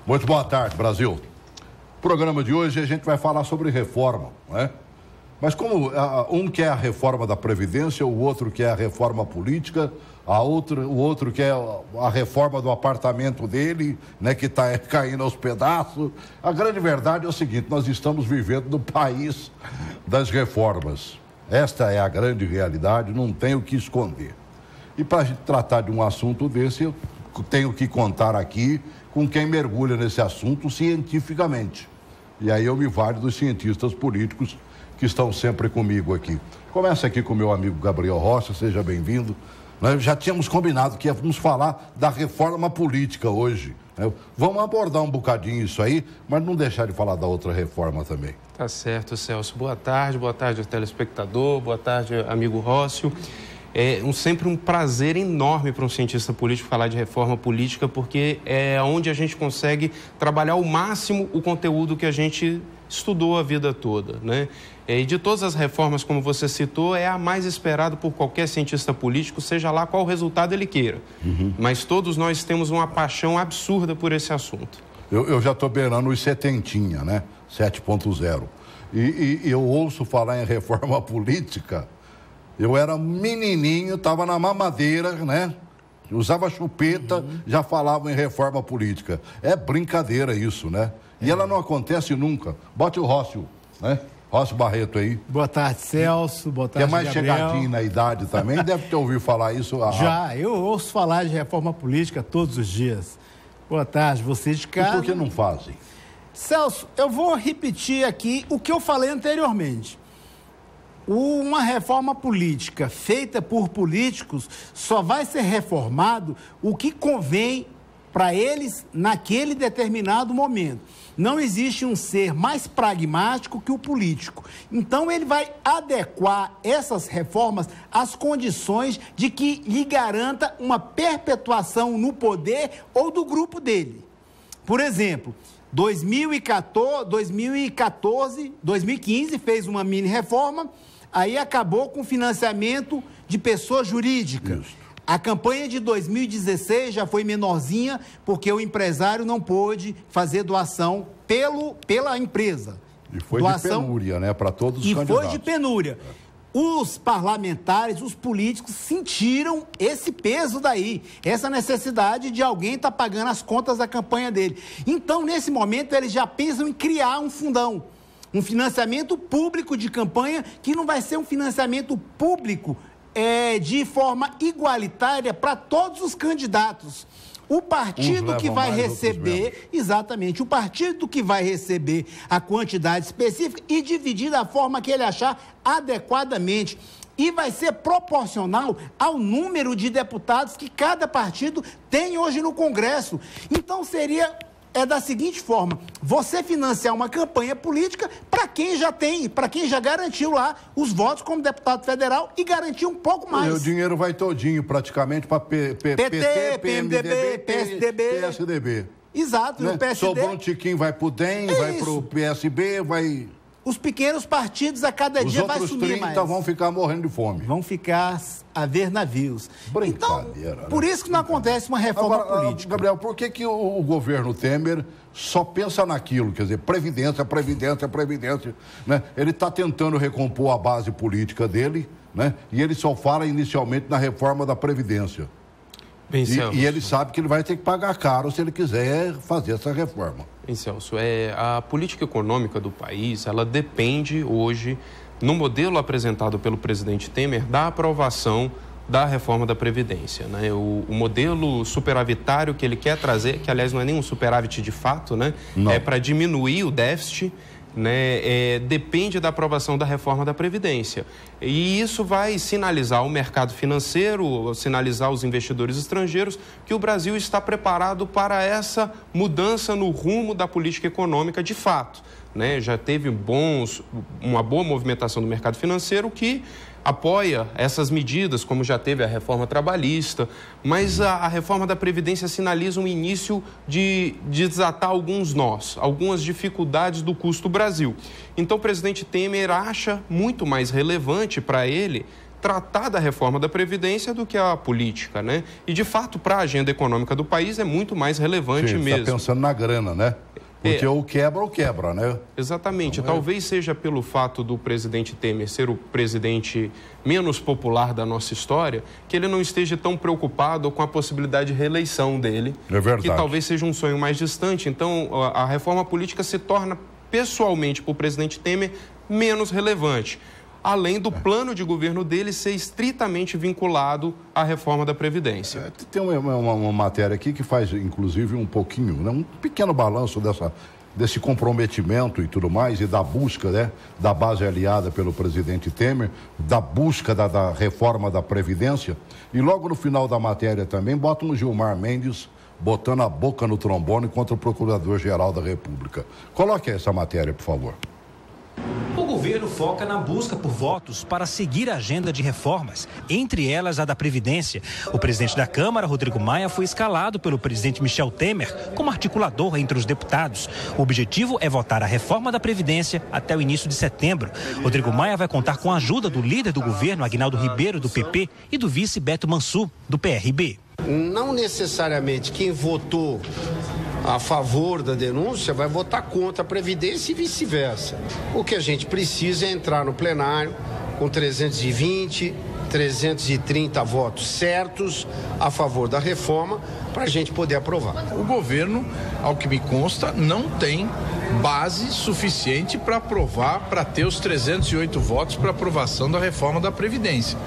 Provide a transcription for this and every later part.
Muito boa tarde, Brasil. No programa de hoje a gente vai falar sobre reforma, não é? Mas como um quer a reforma da Previdência, o outro quer a reforma política, o outro quer a reforma do apartamento dele, né, que está caindo aos pedaços. A grande verdade é o seguinte: nós estamos vivendo no país das reformas. Esta é a grande realidade, não tem o que esconder. E para a gente tratar de um assunto desse, eu tenho que contar aqui com quem mergulha nesse assunto cientificamente. E aí eu me valho dos cientistas políticos que estão sempre comigo aqui. Começa aqui com o meu amigo Gabriel Rocha, seja bem-vindo. Nós já tínhamos combinado que íamos falar da reforma política hoje, né? Vamos abordar um bocadinho isso aí, mas não deixar de falar da outra reforma também. Tá certo, Celso. Boa tarde ao telespectador, boa tarde, amigo Rócio. É sempre um prazer enorme para um cientista político falar de reforma política, porque é onde a gente consegue trabalhar ao máximo o conteúdo que a gente estudou a vida toda, né? E de todas as reformas, como você citou, é a mais esperada por qualquer cientista político, seja lá qual resultado ele queira. Mas todos nós temos uma paixão absurda por esse assunto. Eu já estou beirando os 70, né? 7.0. E eu ouço falar em reforma política. Eu era menininho, estava na mamadeira, né? Usava chupeta, já falava em reforma política. É brincadeira isso, né? E ela não acontece nunca. Bote o Rócio, né? Rócio Barreto aí. Boa tarde, Celso. Boa tarde, Gabriel. Que é mais Gabriel. chegadinho na idade também, deve ter ouvido falar isso. Já, eu ouço falar de reforma política todos os dias. Boa tarde, vocês de casa. E por que não fazem? Celso, eu vou repetir aqui o que eu falei anteriormente. Uma reforma política feita por políticos só vai ser reformado o que convém para eles naquele determinado momento. Não existe um ser mais pragmático que o político. Então, ele vai adequar essas reformas às condições de que lhe garanta uma perpetuação no poder ou do grupo dele. Por exemplo, 2015 fez uma mini reforma, aí acabou com financiamento de pessoa jurídica. Isso. A campanha de 2016 já foi menorzinha, porque o empresário não pôde fazer doação pela empresa. E foi doação, de penúria, né? Para todos os candidatos. E foi de penúria. Os parlamentares, os políticos sentiram esse peso daí, essa necessidade de alguém estar pagando as contas da campanha dele. Então, nesse momento, eles já pensam em criar um fundão, um financiamento público de campanha, que não vai ser um financiamento público de forma igualitária para todos os candidatos. O partido que vai receber, exatamente, o partido que vai receber a quantidade específica e dividir da forma que ele achar adequadamente. E vai ser proporcional ao número de deputados que cada partido tem hoje no Congresso. Então seria da seguinte forma: você financiar uma campanha política para quem já tem, para quem já garantiu lá os votos como deputado federal e garantiu um pouco mais. O dinheiro vai todinho praticamente para PT, PMDB, PSDB. Exato, né? E o PSD... Sobrou um tiquinho, vai pro DEM, vai pro PSB, vai... Os pequenos partidos a cada dia vai sumir mais. Os outros 30 vão ficar morrendo de fome. Vão ficar a ver navios. Brincadeira. Então, por isso que não acontece uma reforma política. Gabriel, por que o governo Temer só pensa naquilo? Quer dizer, previdência, né? Ele está tentando recompor a base política dele, né? E ele só fala inicialmente na reforma da Previdência. Bem, Celso. E ele sabe que ele vai ter que pagar caro se ele quiser fazer essa reforma. Bem, Celso, a política econômica do país, ela depende hoje, no modelo apresentado pelo presidente Temer, da aprovação da reforma da Previdência, né? O modelo superavitário que ele quer trazer, que aliás não é nenhum superávit de fato, né? Não. É para diminuir o déficit, né? Depende da aprovação da reforma da Previdência. E isso vai sinalizar ao mercado financeiro, sinalizar aos investidores estrangeiros que o Brasil está preparado para essa mudança no rumo da política econômica de fato, né? Já teve uma boa movimentação do mercado financeiro que apoia essas medidas, como já teve a reforma trabalhista, mas a reforma da Previdência sinaliza um início de desatar alguns nós, algumas dificuldades do custo Brasil. Então, o presidente Temer acha muito mais relevante para ele tratar da reforma da Previdência do que a política, né? E, de fato, para a agenda econômica do país é muito mais relevante mesmo. Está pensando na grana, né? Porque ou quebra, né? Exatamente. Então, talvez seja pelo fato do presidente Temer ser o presidente menos popular da nossa história, que ele não esteja tão preocupado com a possibilidade de reeleição dele. É verdade. Que talvez seja um sonho mais distante. Então, a reforma política se torna, pessoalmente, para o presidente Temer, menos relevante. Além do plano de governo dele ser estritamente vinculado à reforma da Previdência. Tem uma matéria aqui que faz, inclusive, um pouquinho, né, um pequeno balanço desse comprometimento e tudo mais, e da busca, né, da base aliada pelo presidente Temer, da busca da reforma da Previdência. E logo no final da matéria também, bota um Gilmar Mendes botando a boca no trombone contra o Procurador-Geral da República. Coloque essa matéria, por favor. O governo foca na busca por votos para seguir a agenda de reformas, entre elas a da Previdência. O presidente da Câmara, Rodrigo Maia, foi escalado pelo presidente Michel Temer como articulador entre os deputados. O objetivo é votar a reforma da Previdência até o início de setembro. Rodrigo Maia vai contar com a ajuda do líder do governo, Aguinaldo Ribeiro, do PP, e do vice Beto Mansur, do PRB. Não necessariamente quem votou a favor da denúncia vai votar contra a Previdência e vice-versa. O que a gente precisa é entrar no plenário com 320, 330 votos certos a favor da reforma para a gente poder aprovar. O governo, ao que me consta, não tem base suficiente para aprovar, para ter os 308 votos para aprovação da reforma da Previdência.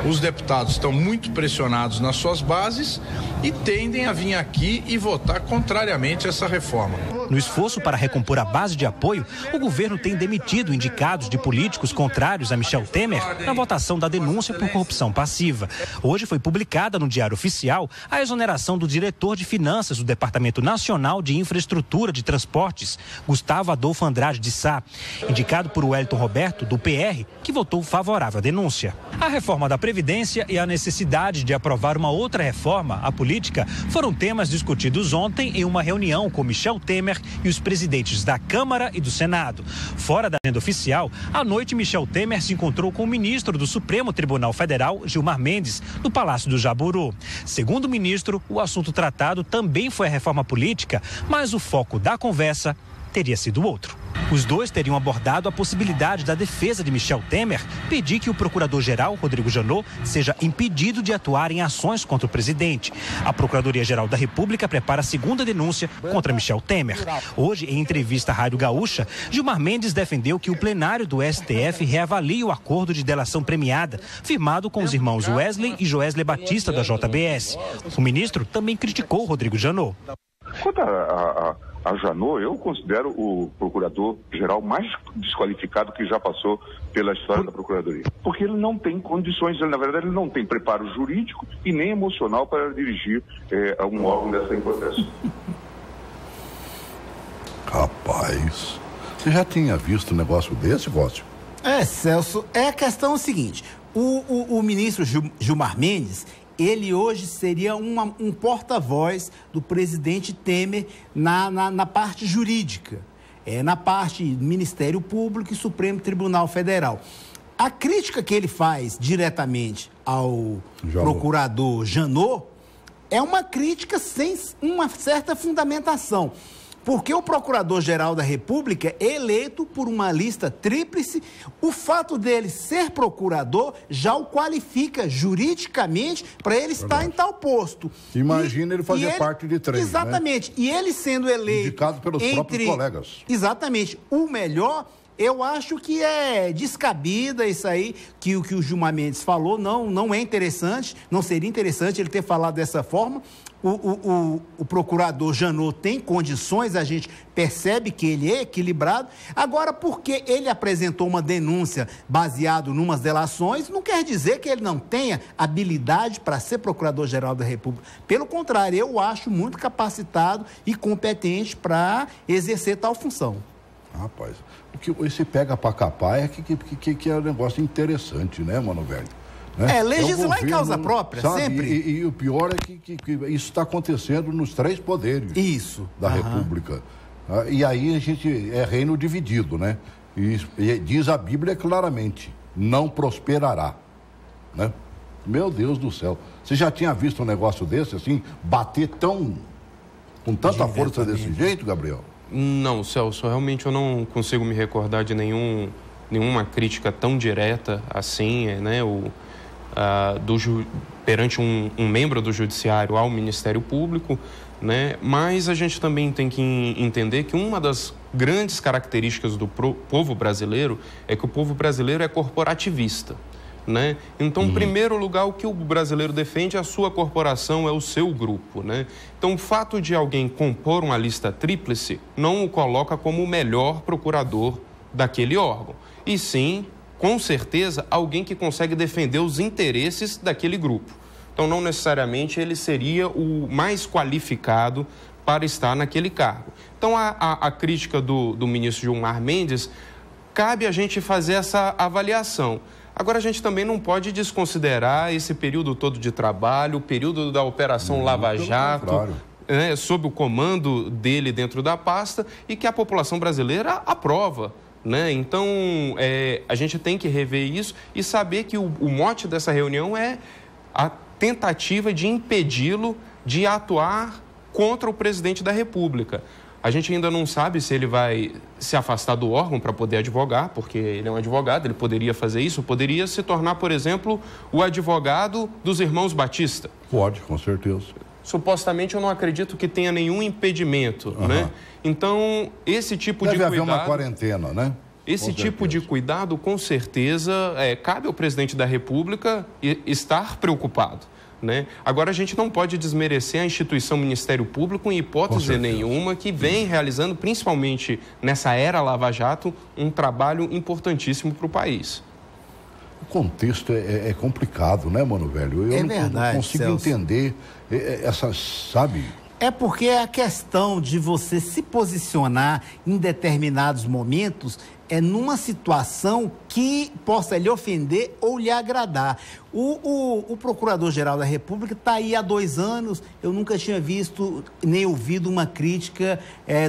Os deputados estão muito pressionados nas suas bases e tendem a vir aqui e votar contrariamente a essa reforma. No esforço para recompor a base de apoio, o governo tem demitido indicados de políticos contrários a Michel Temer na votação da denúncia por corrupção passiva. Hoje foi publicada no Diário Oficial a exoneração do diretor de Finanças do Departamento Nacional de Infraestrutura de Transportes, Gustavo Adolfo Andrade de Sá, indicado por Wellington Roberto, do PR, que votou favorável à denúncia. A reforma da Previdência e a necessidade de aprovar uma outra reforma, a política, foram temas discutidos ontem em uma reunião com Michel Temer e os presidentes da Câmara e do Senado. Fora da agenda oficial, à noite Michel Temer se encontrou com o ministro do Supremo Tribunal Federal, Gilmar Mendes, no Palácio do Jaburu. Segundo o ministro, o assunto tratado também foi a reforma política, mas o foco da conversa teria sido outro. Os dois teriam abordado a possibilidade da defesa de Michel Temer pedir que o procurador-geral, Rodrigo Janot, seja impedido de atuar em ações contra o presidente. A Procuradoria-Geral da República prepara a segunda denúncia contra Michel Temer. Hoje, em entrevista à Rádio Gaúcha, Gilmar Mendes defendeu que o plenário do STF reavalie o acordo de delação premiada, firmado com os irmãos Wesley e Joesley Batista, da JBS. O ministro também criticou Rodrigo Janot. Quanto a Janot, eu considero o procurador-geral mais desqualificado que já passou pela história da Procuradoria. Porque ele não tem condições, na verdade, ele não tem preparo jurídico e nem emocional para dirigir um órgão dessa importância. Rapaz, você já tinha visto um negócio desse, Gócio? Celso, a questão é o seguinte, o ministro Gilmar Mendes, ele hoje seria um porta-voz do presidente Temer na parte jurídica, na parte do Ministério Público e Supremo Tribunal Federal. A crítica que ele faz diretamente ao procurador Janot é uma crítica sem uma certa fundamentação. Porque o Procurador-Geral da República é eleito por uma lista tríplice, o fato dele ser procurador já o qualifica juridicamente para ele estar em tal posto. Imagina ele fazer parte de 3, exatamente. Né? E ele sendo eleito... indicado pelos próprios colegas. Exatamente. O melhor... Eu acho que é descabida isso aí, que o Gilmar Mendes falou, não é interessante, não seria interessante ele ter falado dessa forma. O procurador Janot tem condições, a gente percebe que ele é equilibrado. Agora, porque ele apresentou uma denúncia baseada em umas delações, não quer dizer que ele não tenha habilidade para ser procurador-geral da República. Pelo contrário, eu acho muito capacitado e competente para exercer tal função. Rapaz, o que esse pega para capar é que é um negócio interessante, né, mano, velho? Né? Legislar em causa própria, sabe? sempre. E o pior é que isso está acontecendo nos 3 poderes da República. E aí a gente é reino dividido, né? E diz a Bíblia claramente, não prosperará. né? Meu Deus do céu. Você já tinha visto um negócio desse, assim, bater com tanta força desse jeito, Gabriel? Não, Celso, realmente eu não consigo me recordar de nenhuma crítica tão direta assim, né? Perante um membro do Judiciário ao Ministério Público, né? Mas a gente também tem que entender que uma das grandes características do povo brasileiro é que o povo brasileiro é corporativista, né? Então, em primeiro lugar, o que o brasileiro defende é a sua corporação, é o seu grupo, né? Então, o fato de alguém compor uma lista tríplice não o coloca como o melhor procurador daquele órgão, e sim, com certeza, alguém que consegue defender os interesses daquele grupo. Então, não necessariamente ele seria o mais qualificado para estar naquele cargo. Então, a crítica do ministro Gilmar Mendes, cabe a gente fazer essa avaliação. Agora, a gente também não pode desconsiderar esse período todo de trabalho, o período da Operação Lava Jato, né, sob o comando dele dentro da pasta, e que a população brasileira aprova, né? Então, a gente tem que rever isso e saber que o mote dessa reunião é a tentativa de impedi-lo de atuar contra o presidente da República. A gente ainda não sabe se ele vai se afastar do órgão para poder advogar, porque ele é um advogado, ele poderia fazer isso, poderia se tornar, por exemplo, o advogado dos irmãos Batista. Pode, com certeza. Supostamente eu não acredito que tenha nenhum impedimento, né? Então, esse tipo de cuidado... Deve haver uma quarentena, né? Esse tipo de cuidado, com certeza, cabe ao presidente da República estar preocupado, né? Agora, a gente não pode desmerecer a instituição Ministério Público em hipótese nenhuma, que vem realizando, principalmente nessa era Lava Jato, um trabalho importantíssimo para o país. O contexto é complicado, né, mano, velho? Eu não consigo entender essas, sabe... É porque é a questão de você se posicionar em determinados momentos numa situação que possa lhe ofender ou lhe agradar. O Procurador-Geral da República está aí há 2 anos, eu nunca tinha visto nem ouvido uma crítica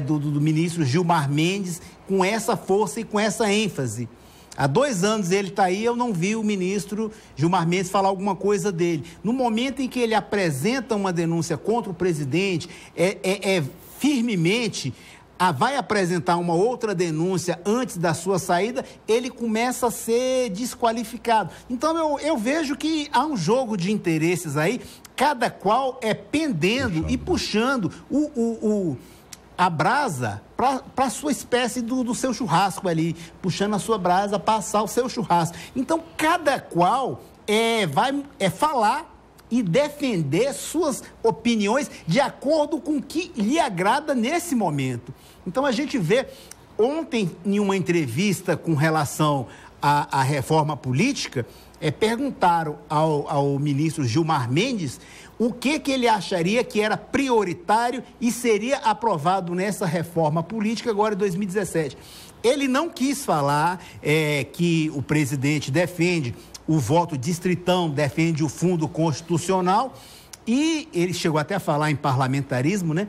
do ministro Gilmar Mendes com essa força e com essa ênfase. Há 2 anos ele está aí, eu não vi o ministro Gilmar Mendes falar alguma coisa dele. No momento em que ele apresenta uma denúncia contra o presidente, firmemente, vai apresentar uma outra denúncia antes da sua saída, ele começa a ser desqualificado. Então, eu vejo que há um jogo de interesses aí, cada qual pendendo e puxando a brasa para a sua espécie do seu churrasco ali, puxando a sua brasa para assar o seu churrasco. Então, cada qual vai falar e defender suas opiniões de acordo com o que lhe agrada nesse momento. Então, a gente vê, ontem, em uma entrevista com relação à reforma política, perguntaram ao ministro Gilmar Mendes o que ele acharia que era prioritário e seria aprovado nessa reforma política agora em 2017. Ele não quis falar que o presidente defende o voto distritão, defende o fundo constitucional, e ele chegou até a falar em parlamentarismo, né?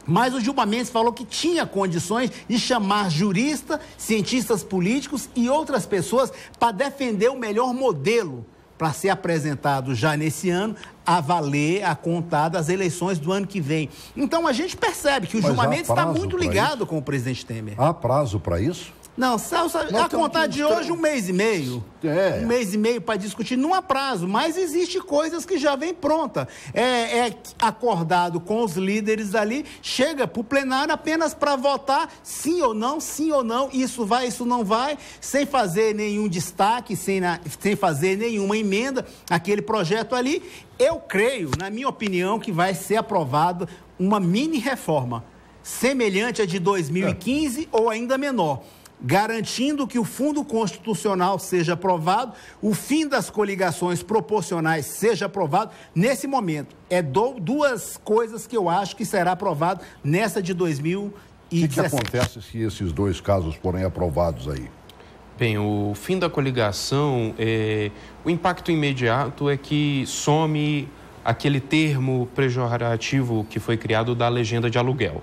Mas o Gilmar Mendes falou que tinha condições de chamar juristas, cientistas políticos e outras pessoas para defender o melhor modelo para ser apresentado já nesse ano, a valer, a contar das eleições do ano que vem. Então, a gente percebe que o Gilmar Mendes está muito ligado com o presidente Temer. Há prazo para isso? Não, Celso, a contar de hoje 1 mês e meio. 1 mês e meio para discutir, não há prazo, mas existe coisas que já vem pronta. Acordado com os líderes ali, chega para o plenário apenas para votar sim ou não, isso vai, isso não vai, sem fazer nenhum destaque, sem fazer nenhuma emenda, aquele projeto ali. Eu creio, na minha opinião, que vai ser aprovado uma mini reforma, semelhante à de 2015 ou ainda menor, garantindo que o fundo constitucional seja aprovado, o fim das coligações proporcionais seja aprovado nesse momento. Duas coisas que eu acho que será aprovado nessa de 2017. O que acontece se esses 2 casos forem aprovados aí? Bem, o fim da coligação, o impacto imediato é que some aquele termo pejorativo que foi criado da legenda de aluguel,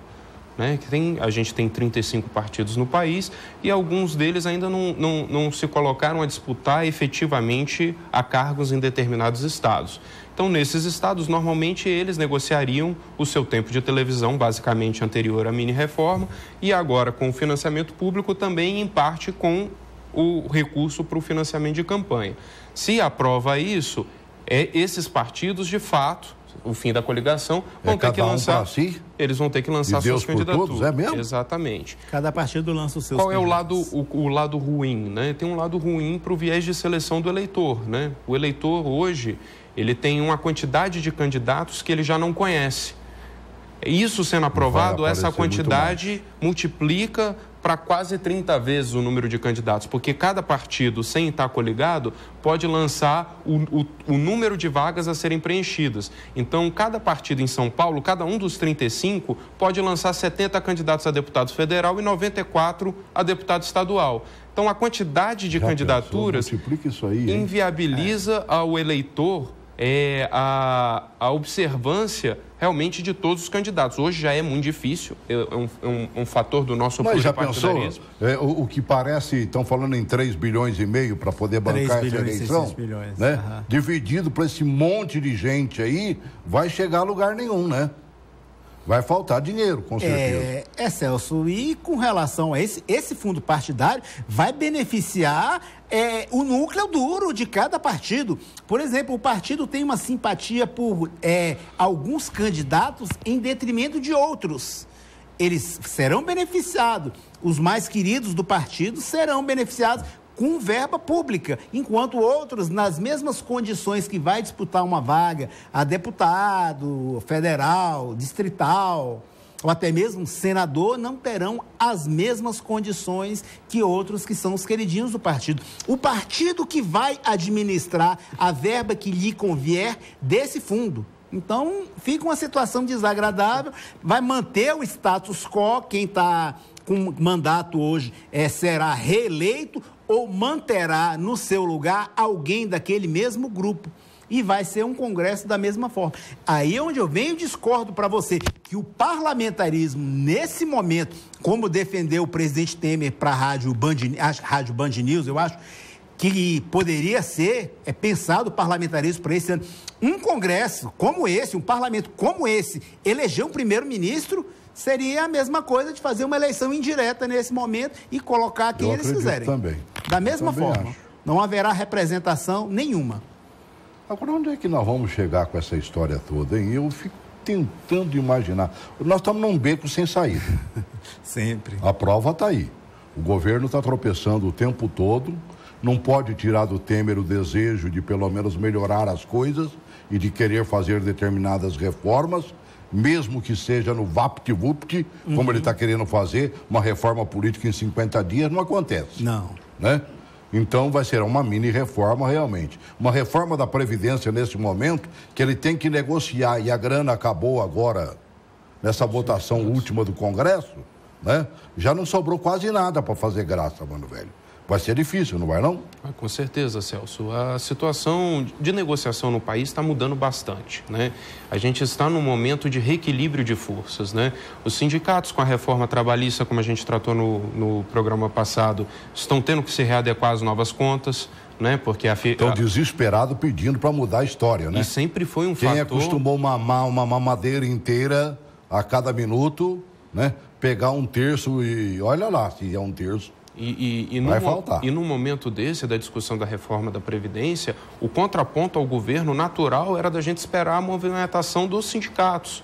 né? A gente tem 35 partidos no país e alguns deles ainda não se colocaram a disputar efetivamente a cargos em determinados estados. Então, nesses estados, normalmente eles negociariam o seu tempo de televisão, basicamente anterior à mini-reforma, e agora com o financiamento público também, em parte, com o recurso para o financiamento de campanha. Se aprova isso, esses partidos, de fato, o fim da coligação, vão ter que lançar. Si? Eles vão ter que lançar suas candidaturas. Todos, é mesmo? Exatamente. Cada partido lança os seus. Qual é o lado ruim, né? Tem um lado ruim para o viés de seleção do eleitor, né? O eleitor hoje, ele tem uma quantidade de candidatos que ele já não conhece. Isso sendo aprovado, essa quantidade multiplica para quase 30 vezes o número de candidatos, porque cada partido, sem estar coligado, pode lançar o número de vagas a serem preenchidas. Então, cada partido em São Paulo, cada um dos 35, pode lançar 70 candidatos a deputado federal e 94 a deputado estadual. Então, a quantidade de candidaturas inviabiliza ao eleitor a observância realmente de todos os candidatos. Hoje já é muito difícil, é um fator do nosso pluripartidarismo. Mas já pensou, o que parece, estão falando em 3,5 bilhões para poder bancar essa eleição, né? Dividido para esse monte de gente aí, vai chegar a lugar nenhum, né? Vai faltar dinheiro, com certeza. Celso, e com relação a esse fundo partidário, vai beneficiar o núcleo duro de cada partido. Por exemplo, o partido tem uma simpatia por alguns candidatos em detrimento de outros. Eles serão beneficiados. Os mais queridos do partido serão beneficiados com verba pública, enquanto outros, nas mesmas condições que vai disputar uma vaga a deputado federal, distrital, ou até mesmo senador, não terão as mesmas condições que outros que são os queridinhos do partido. O partido que vai administrar a verba que lhe convier desse fundo. Então, fica uma situação desagradável, vai manter o status quo, quem está com mandato hoje será reeleito ou manterá no seu lugar alguém daquele mesmo grupo. E vai ser um congresso da mesma forma. Aí é onde eu venho e discordo para você, que o parlamentarismo, nesse momento, como defendeu o presidente Temer para a Rádio Band News, eu acho que poderia ser pensado o parlamentarismo para esse ano. Um congresso como esse, um parlamento como esse, eleger um primeiro-ministro, seria a mesma coisa de fazer uma eleição indireta nesse momento e colocar quem eles quiserem. Também. Da mesma forma. Não haverá representação nenhuma. Agora, onde é que nós vamos chegar com essa história toda, hein? Eu fico tentando imaginar. Nós estamos num beco sem saída. Sempre. A prova está aí. O governo está tropeçando o tempo todo, não pode tirar do Temer o desejo de pelo menos melhorar as coisas e de querer fazer determinadas reformas, mesmo que seja no vapt-vupt, como ele está querendo fazer, uma reforma política em 50 dias, não acontece. Não. Né? Então vai ser uma mini-reforma realmente. Uma reforma da Previdência nesse momento, que ele tem que negociar, e a grana acabou agora, nessa votação última do Congresso, né? Já não sobrou quase nada para fazer graça, mano, velho. Vai ser difícil, não vai não? Com certeza, Celso. A situação de negociação no país está mudando bastante, né? A gente está num momento de reequilíbrio de forças, né? Os sindicatos, com a reforma trabalhista, como a gente tratou no programa passado, estão tendo que se readequar às novas contas, né? Porque estão desesperados pedindo para mudar a história, né? E sempre foi um fator... Quem acostumou mamar uma mamadeira inteira a cada minuto, né? Pegar um terço e olha lá, se é um terço. Vai faltar. E no momento desse, da discussão da reforma da Previdência, o contraponto ao governo natural era da gente esperar a movimentação dos sindicatos.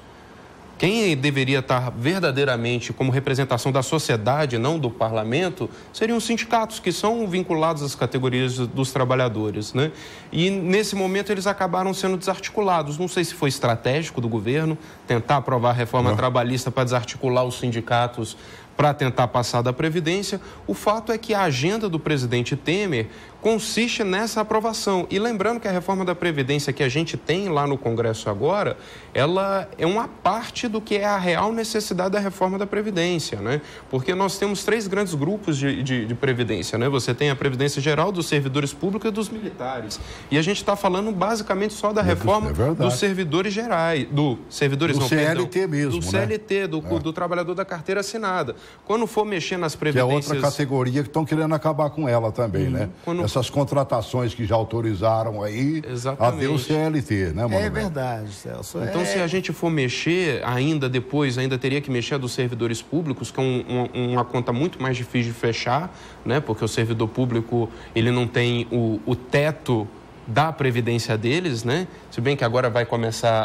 Quem deveria estar verdadeiramente como representação da sociedade, não do parlamento, seriam os sindicatos, que são vinculados às categorias dos trabalhadores, né? E nesse momento eles acabaram sendo desarticulados. Não sei se foi estratégico do governo tentar aprovar a reforma trabalhista para desarticular os sindicatos para tentar passar da Previdência. O fato é que a agenda do presidente Temer consiste nessa aprovação. E lembrando que a reforma da Previdência que a gente tem lá no Congresso agora, ela é uma parte do que é a real necessidade da reforma da Previdência, né? Porque nós temos 3 grandes grupos de Previdência, né? Você tem a Previdência Geral dos servidores públicos e dos militares. E a gente está falando basicamente só da reforma dos servidores gerais, do CLT mesmo, do CLT, do trabalhador da carteira assinada. Quando for mexer nas previdências... Que é outra categoria que estão querendo acabar com ela também, né? Essas contratações que já autorizaram aí, até o CLT, né, Manoel? É verdade, Celso. Então, se a gente for mexer, ainda teria que mexer dos servidores públicos, que é uma conta muito mais difícil de fechar, né? Porque o servidor público, ele não tem o teto da previdência deles, né? Se bem que agora vai começar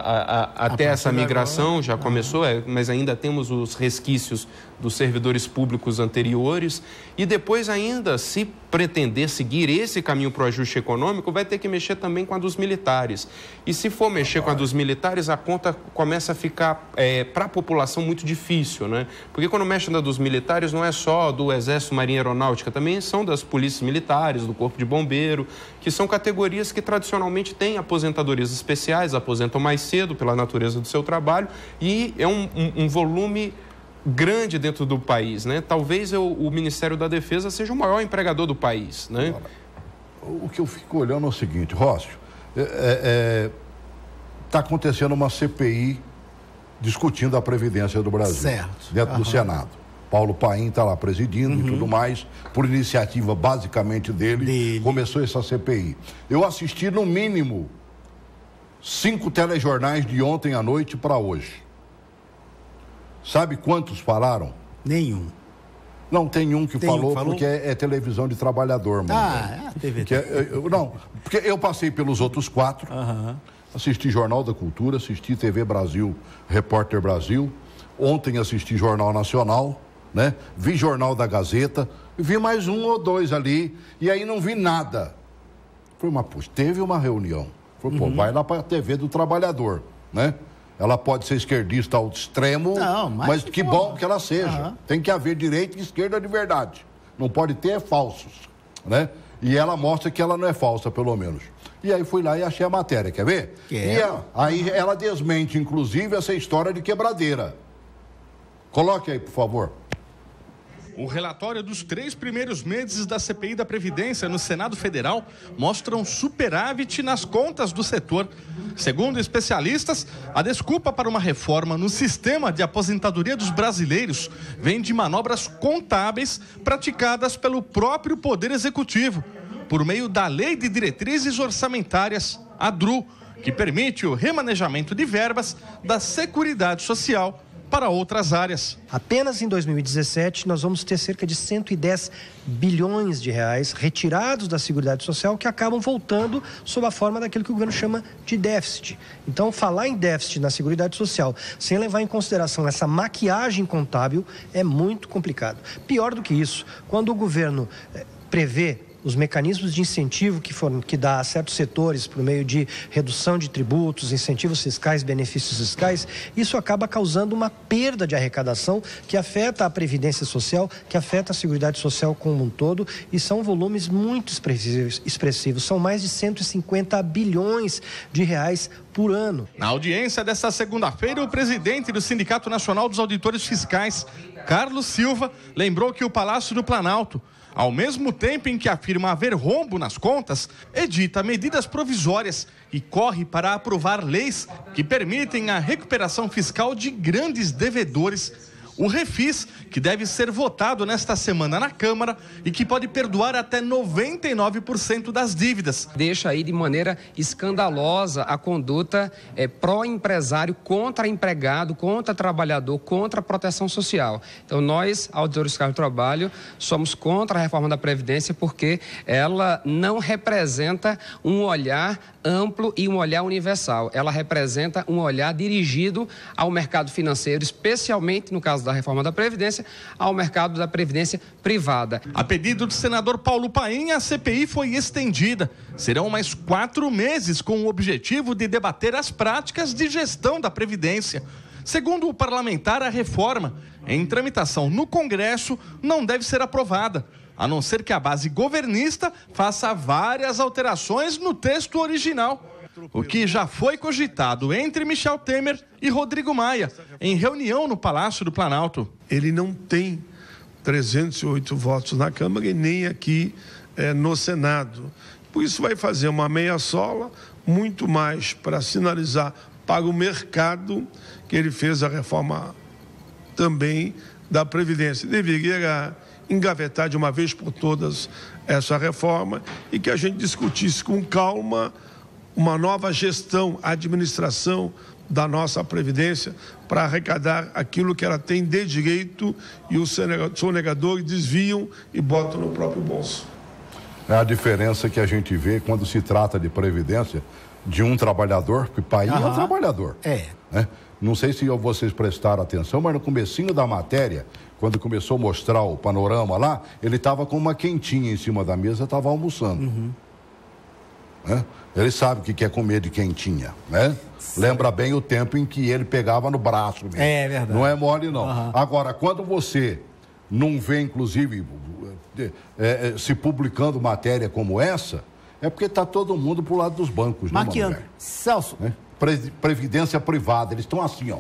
a ter essa migração, já começou, mas ainda temos os resquícios dos servidores públicos anteriores. E depois ainda, se pretender seguir esse caminho para o ajuste econômico, vai ter que mexer também com a dos militares. E se for mexer com a dos militares, a conta começa a ficar, para a população, muito difícil, né? Porque quando mexe na dos militares, não é só do Exército, Marinha e Aeronáutica, também são das polícias militares, do Corpo de Bombeiro, que são categorias que tradicionalmente têm aposentadorias especiais, aposentam mais cedo pela natureza do seu trabalho, e é um volume grande dentro do país, né? Talvez o Ministério da Defesa seja o maior empregador do país, né? O que eu fico olhando é o seguinte, Rócio, está acontecendo uma CPI discutindo a Previdência do Brasil, dentro do Senado. Paulo Paim está lá presidindo e tudo mais, por iniciativa basicamente dele, começou essa CPI. Eu assisti no mínimo 5 telejornais de ontem à noite para hoje. Sabe quantos falaram? Nenhum. Não, tem um que falou porque é televisão de trabalhador, mano. É a TV. Não, porque eu passei pelos outros 4, assisti Jornal da Cultura, assisti TV Brasil, Repórter Brasil, ontem assisti Jornal Nacional, né? Vi Jornal da Gazeta, vi mais 1 ou 2 ali, e aí não vi nada. Falei, mas puxa, teve uma reunião. Falei, pô, vai lá para a TV do Trabalhador, né? Ela pode ser esquerdista ao extremo, mas que bom que ela seja. Tem que haver direita e esquerda de verdade. Não pode ter falsos, né? E ela mostra que ela não é falsa, pelo menos. E aí fui lá e achei a matéria, quer ver? Aí ela desmente, inclusive, essa história de quebradeira. Coloque aí, por favor. O relatório dos 3 primeiros meses da CPI da Previdência no Senado Federal mostra um superávit nas contas do setor. Segundo especialistas, a desculpa para uma reforma no sistema de aposentadoria dos brasileiros vem de manobras contábeis praticadas pelo próprio Poder Executivo, por meio da Lei de Diretrizes Orçamentárias, a DRU, que permite o remanejamento de verbas da Seguridade Social para outras áreas. Apenas em 2017, nós vamos ter cerca de 110 bilhões de reais retirados da Seguridade Social que acabam voltando sob a forma daquilo que o governo chama de déficit. Então, falar em déficit na Seguridade Social, sem levar em consideração essa maquiagem contábil, é muito complicado. Pior do que isso, quando o governo prevê os mecanismos de incentivo que dá a certos setores por meio de redução de tributos, incentivos fiscais, benefícios fiscais, isso acaba causando uma perda de arrecadação que afeta a Previdência Social, que afeta a Seguridade Social como um todo, e são volumes muito expressivos. São mais de 150 bilhões de reais por ano. Na audiência desta segunda-feira, o presidente do Sindicato Nacional dos Auditores Fiscais, Carlos Silva, lembrou que o Palácio do Planalto, ao mesmo tempo em que afirma haver rombo nas contas, edita medidas provisórias e corre para aprovar leis que permitem a recuperação fiscal de grandes devedores. O refis, que deve ser votado nesta semana na Câmara e que pode perdoar até 99% das dívidas. Deixa aí de maneira escandalosa a conduta pró-empresário contra empregado, contra trabalhador, contra a proteção social. Então nós, auditores fiscais do trabalho, somos contra a reforma da Previdência porque ela não representa um olhar amplo e um olhar universal. Ela representa um olhar dirigido ao mercado financeiro, especialmente no caso da reforma da Previdência, ao mercado da Previdência privada. A pedido do senador Paulo Paim, a CPI foi estendida. Serão mais 4 meses com o objetivo de debater as práticas de gestão da Previdência. Segundo o parlamentar, a reforma, em tramitação no Congresso, não deve ser aprovada, a não ser que a base governista faça várias alterações no texto original, o que já foi cogitado entre Michel Temer e Rodrigo Maia, em reunião no Palácio do Planalto. Ele não tem 308 votos na Câmara e nem aqui no Senado. Por isso vai fazer uma meia-sola, muito mais para sinalizar para o mercado que ele fez a reforma também da Previdência. Deveria engavetar de uma vez por todas essa reforma e que a gente discutisse com calma uma nova gestão, administração da nossa Previdência para arrecadar aquilo que ela tem de direito e os sonegadores desviam e botam no próprio bolso. É a diferença que a gente vê quando se trata de Previdência de um trabalhador, porque o país é um trabalhador. Né? Não sei se vocês prestaram atenção, mas no comecinho da matéria, quando começou a mostrar o panorama lá, ele estava com uma quentinha em cima da mesa, estava almoçando. Né? Ele sabe o que quer comer de quentinha, né? Lembra bem o tempo em que ele pegava no braço mesmo. É verdade. Não é mole, não. Agora, quando você não vê, inclusive, se publicando matéria como essa, é porque está todo mundo pro lado dos bancos, né, Marquiano, Celso. Né? Previdência privada, eles estão assim, ó,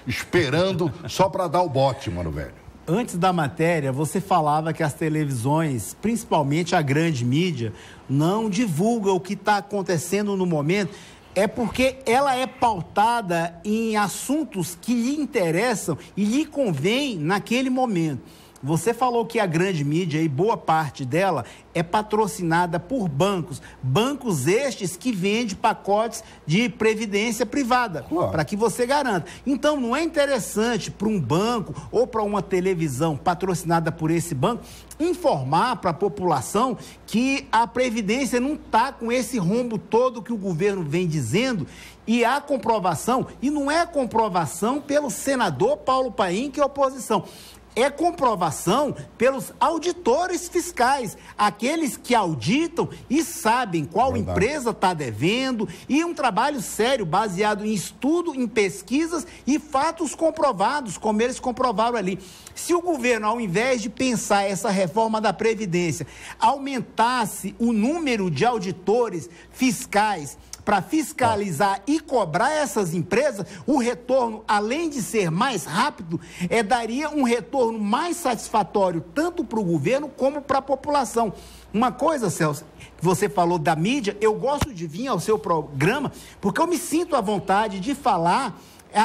esperando só para dar o bote, mano, velho. Antes da matéria, você falava que as televisões, principalmente a grande mídia, não divulga o que está acontecendo no momento. É porque ela é pautada em assuntos que lhe interessam e lhe convém naquele momento. Você falou que a grande mídia, e boa parte dela, é patrocinada por bancos. Bancos estes que vendem pacotes de previdência privada, para que você garanta. Então, não é interessante para um banco ou para uma televisão patrocinada por esse banco informar para a população que a Previdência não está com esse rombo todo que o governo vem dizendo. E há comprovação, e não é comprovação pelo senador Paulo Paim, que é oposição. É comprovação pelos auditores fiscais, aqueles que auditam e sabem qual empresa está devendo, e um trabalho sério, baseado em estudo, em pesquisas e fatos comprovados, como eles comprovaram ali. Se o governo, ao invés de pensar essa reforma da Previdência, aumentasse o número de auditores fiscais para fiscalizar e cobrar essas empresas, o retorno, além de ser mais rápido, daria um retorno mais satisfatório tanto para o governo como para a população. Uma coisa, Celso, você falou da mídia, eu gosto de vir ao seu programa porque eu me sinto à vontade de falar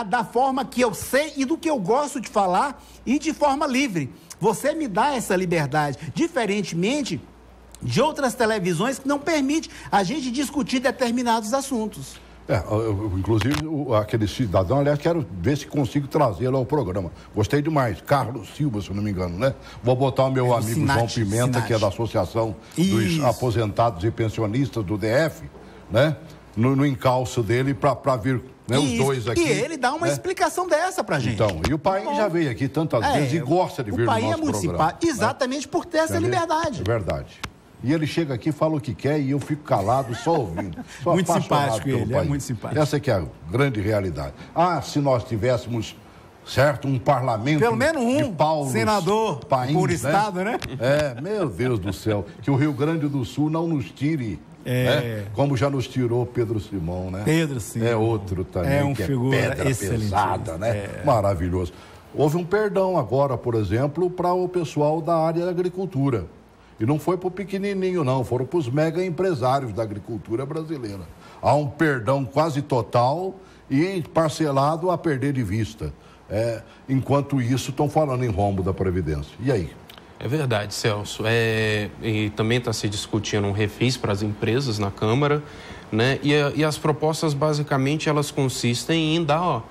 da forma que eu sei e do que eu gosto de falar e de forma livre. Você me dá essa liberdade, diferentemente de outras televisões que não permite a gente discutir determinados assuntos. Inclusive, aquele cidadão, aliás, quero ver se consigo trazê-lo ao programa. Gostei demais. Carlos Silva, se não me engano, né? Vou botar o meu amigo João Pimenta, que é da Associação dos Aposentados e Pensionistas do DF, né? No encalço dele para vir, né, os dois aqui. E ele dá uma explicação dessa pra gente. Então, e o Paim já veio aqui tantas vezes e gosta de vir no nosso programa. O Paim é muito simpático, exatamente por ter essa liberdade. É verdade. E ele chega aqui, fala o que quer e eu fico calado, só ouvindo. Muito simpático ele, é muito simpático. Essa que é a grande realidade. Se nós tivéssemos, certo, um parlamento pelo menos um de Paulo, senador Paim, por estado, né? Meu Deus do céu, que o Rio Grande do Sul não nos tire, né? Como já nos tirou Pedro Simão, né? Pedro Simão. É outro também, que figura é pedra pesada, né? Maravilhoso. Houve um perdão agora, por exemplo, para o pessoal da área da agricultura. E não foi para o pequenininho, não. Foram para os mega empresários da agricultura brasileira. Há um perdão quase total e parcelado a perder de vista. Enquanto isso, estão falando em rombo da Previdência. E aí? É verdade, Celso. E também está se discutindo um refis para as empresas na Câmara, né? E as propostas, basicamente, elas consistem em dar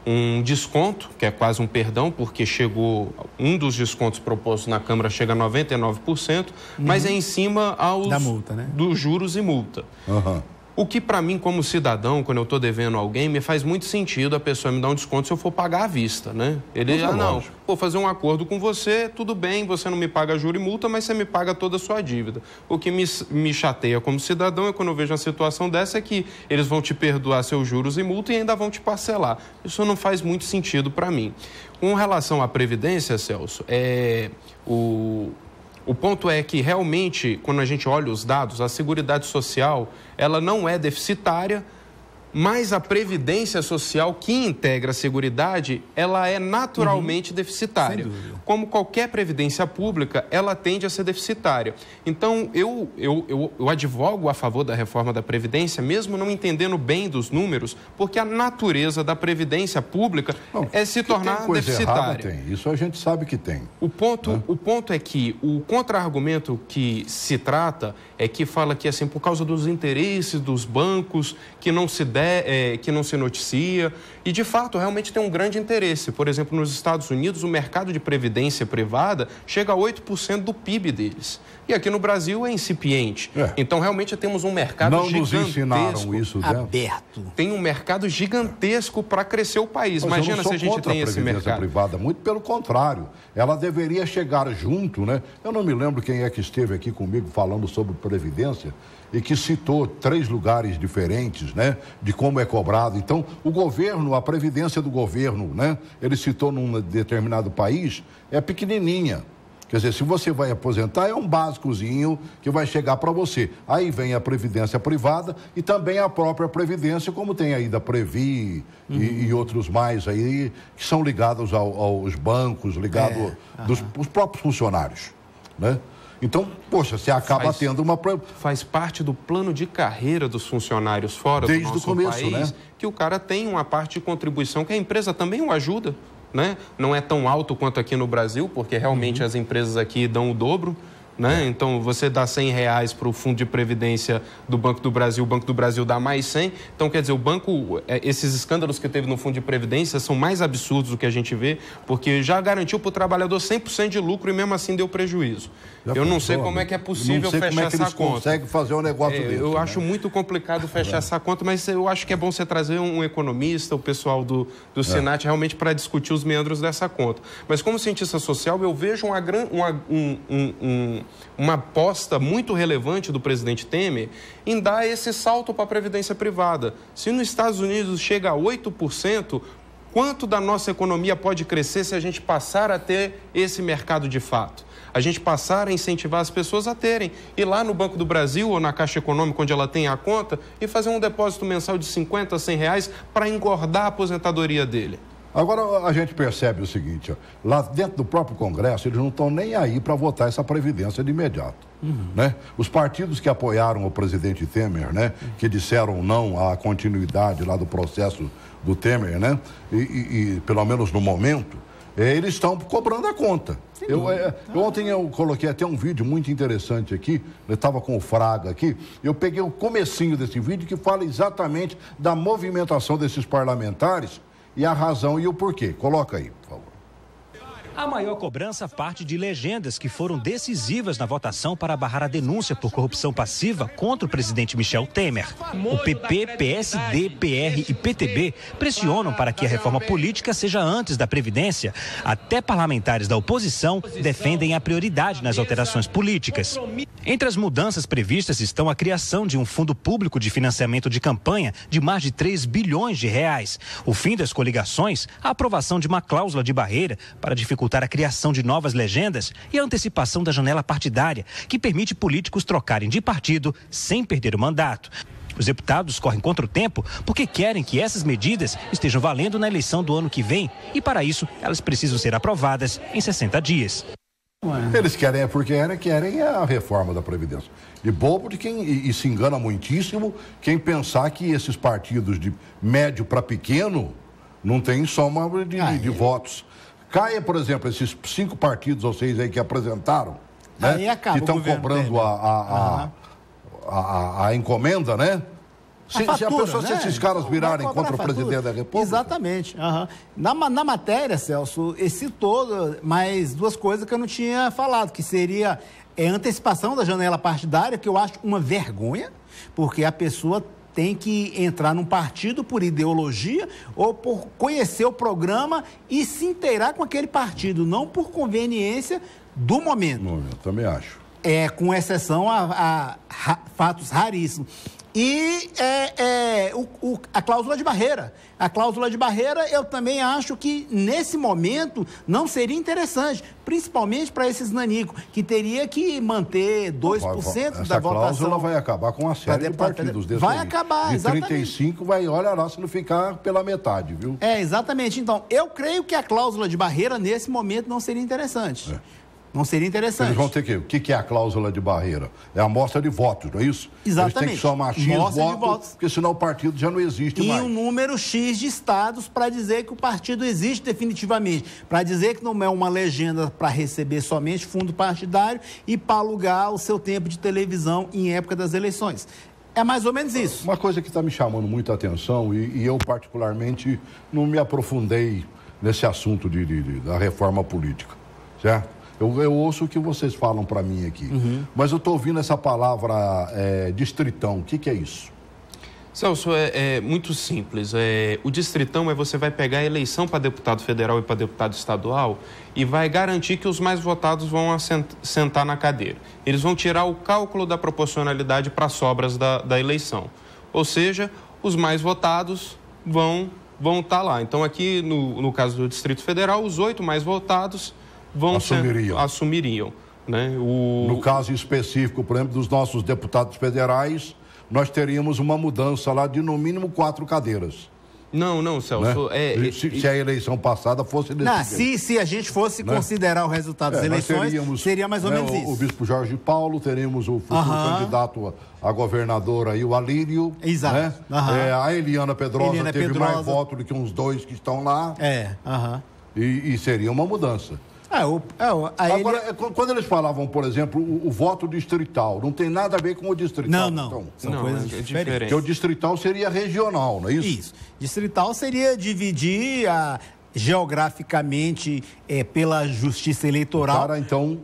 um desconto, que é quase um perdão, porque chegou, um dos descontos propostos na Câmara chega a 99%, mas é em cima da multa, né? Dos juros e multa. O que para mim, como cidadão, quando eu estou devendo alguém, me faz muito sentido a pessoa me dar um desconto se eu for pagar à vista, né? Ele, não, vou fazer um acordo com você, tudo bem, você não me paga juro e multa, mas você me paga toda a sua dívida. O que me chateia como cidadão é quando eu vejo uma situação dessa é que eles vão te perdoar seus juros e multa e ainda vão te parcelar. Isso não faz muito sentido para mim. Com relação à Previdência, Celso, o ponto é que, realmente, quando a gente olha os dados, a Seguridade Social, ela não é deficitária, mas a Previdência Social, que integra a Seguridade, ela é naturalmente deficitária. Como qualquer previdência pública, ela tende a ser deficitária. Então, eu advogo a favor da reforma da Previdência, mesmo não entendendo bem dos números, porque a natureza da Previdência pública é se tornar deficitária. Tem. Isso a gente sabe que tem. O ponto é que o contra-argumento que se trata é que fala que, assim, por causa dos interesses dos bancos, que não se noticia, e de fato realmente tem um grande interesse. Por exemplo, nos Estados Unidos, o mercado de previdência privada chega a 8% do PIB deles. E aqui no Brasil é incipiente. Então, realmente, temos um mercado gigantesco. Não nos ensinaram isso, né? Aberto. Tem um mercado gigantesco para crescer o país. Mas imagina se a gente tem esse mercado. Privada, muito pelo contrário. Ela deveria chegar junto, né? Eu não me lembro quem é que esteve aqui comigo falando sobre Previdência e que citou 3 lugares diferentes, né, de como é cobrado. Então, o governo, a previdência do governo, né, ele citou num determinado país, é pequenininha. Quer dizer, se você vai aposentar, é um básicozinho que vai chegar para você. Aí vem a previdência privada e também a própria previdência, como tem aí da Previ e outros mais aí, que são ligados aos bancos, ligados os próprios funcionários, né? Então, poxa, você acaba tendo uma... Faz parte do plano de carreira dos funcionários fora do nosso país, né? Que o cara tem uma parte de contribuição que a empresa também o ajuda, né? Não é tão alto quanto aqui no Brasil, porque realmente as empresas aqui dão o dobro, né? Então, você dá R$100 para o Fundo de Previdência do Banco do Brasil, o Banco do Brasil dá mais 100. Então, quer dizer, o banco, esses escândalos que teve no Fundo de Previdência são mais absurdos do que a gente vê, porque já garantiu para o trabalhador 100% de lucro e mesmo assim deu prejuízo. Eu não sei como é que é possível fechar essa conta. Como consegue fazer um negócio desse. Eu acho muito complicado fechar essa conta, mas eu acho que é bom você trazer um economista, o pessoal do Senat, realmente para discutir os meandros dessa conta. Mas como cientista social, eu vejo uma aposta muito relevante do presidente Temer em dar esse salto para a previdência privada. Se nos Estados Unidos chega a 8%, quanto da nossa economia pode crescer se a gente passar a ter esse mercado de fato? A gente passar a incentivar as pessoas a terem, ir lá no Banco do Brasil ou na Caixa Econômica, onde ela tem a conta, e fazer um depósito mensal de R$50, R$100 para engordar a aposentadoria dele. Agora, a gente percebe o seguinte, ó, lá dentro do próprio Congresso, eles não estão nem aí para votar essa Previdência de imediato. Né? Os partidos que apoiaram o presidente Temer, né, que disseram não à continuidade lá do processo do Temer, né, e pelo menos no momento, eles estão cobrando a conta. Ontem eu coloquei até um vídeo muito interessante aqui, eu estava com o Fraga aqui, eu peguei o comecinho desse vídeo que fala exatamente da movimentação desses parlamentares e a razão e o porquê. Coloca aí, por favor. A maior cobrança parte de legendas que foram decisivas na votação para barrar a denúncia por corrupção passiva contra o presidente Michel Temer. O PP, PSD, PR e PTB pressionam para que a reforma política seja antes da Previdência. Até parlamentares da oposição defendem a prioridade nas alterações políticas. Entre as mudanças previstas estão a criação de um fundo público de financiamento de campanha de mais de R$3 bilhões, o fim das coligações, a aprovação de uma cláusula de barreira para dificultar a criação de novas legendas e a antecipação da janela partidária, que permite políticos trocarem de partido sem perder o mandato. Os deputados correm contra o tempo porque querem que essas medidas estejam valendo na eleição do ano que vem e, para isso, elas precisam ser aprovadas em 60 dias. Eles querem a reforma da Previdência. E bobo de quem se engana muitíssimo quem pensar que esses partidos de médio para pequeno não têm soma de votos. Caia, por exemplo, esses 5 partidos ou 6 aí que apresentaram, né, que estão cobrando a encomenda, né? Se a pessoa, se esses caras virarem contra o presidente da República. Exatamente. Na matéria, Celso, citou mais 2 coisas que eu não tinha falado, que seria antecipação da janela partidária, que eu acho uma vergonha, porque a pessoa tem que entrar num partido por ideologia ou por conhecer o programa e se inteirar com aquele partido, não por conveniência do momento. Eu também acho. Com exceção a fatos raríssimos. E a cláusula de barreira. A cláusula de barreira, eu também acho que, nesse momento, não seria interessante, principalmente para esses nanicos, que teria que manter 2% da votação. Essa cláusula vai acabar com uma série de partidos desses. Vai acabar, exatamente. De 35 vai, olha lá, se não ficar pela metade, viu? Exatamente. Então, eu creio que a cláusula de barreira, nesse momento, não seria interessante. Não seria interessante. Eles vão ter que... O que é a cláusula de barreira? É a amostra de votos, não é isso? Exatamente. Eles têm que somar X votos, porque senão o partido já não existe mais. E um número X de estados para dizer que o partido existe definitivamente. Para dizer que não é uma legenda para receber somente fundo partidário e para alugar o seu tempo de televisão em época das eleições. É mais ou menos isso. Uma coisa que está me chamando muita atenção, e eu particularmente não me aprofundei nesse assunto da reforma política, certo? Eu ouço o que vocês falam para mim aqui, mas eu estou ouvindo essa palavra distritão. O que é isso? Celso, é muito simples. O distritão você vai pegar a eleição para deputado federal e para deputado estadual e vai garantir que os mais votados vão sentar na cadeira. Eles vão tirar o cálculo da proporcionalidade para as sobras da eleição. Ou seja, os mais votados vão estar lá. Então, aqui no caso do Distrito Federal, os 8 mais votados assumiriam. Né? No caso específico, por exemplo, dos nossos deputados federais, nós teríamos uma mudança lá de no mínimo 4 cadeiras. Não, Celso. Né? Se a eleição passada fosse desse se a gente fosse considerar o resultado das eleições, seria mais ou menos isso. O bispo Jorge Paulo, teríamos o futuro candidato a governador aí, o Alírio. Exato. Né? A Eliana Pedrosa teve mais votos do que uns 2 que estão lá. E seria uma mudança. Agora, quando eles falavam, por exemplo, o voto distrital, não tem nada a ver com o distrital. Não. São coisas diferentes. Porque o distrital seria regional, não é isso? Isso. Distrital seria dividir geograficamente pela justiça eleitoral. Cara, então,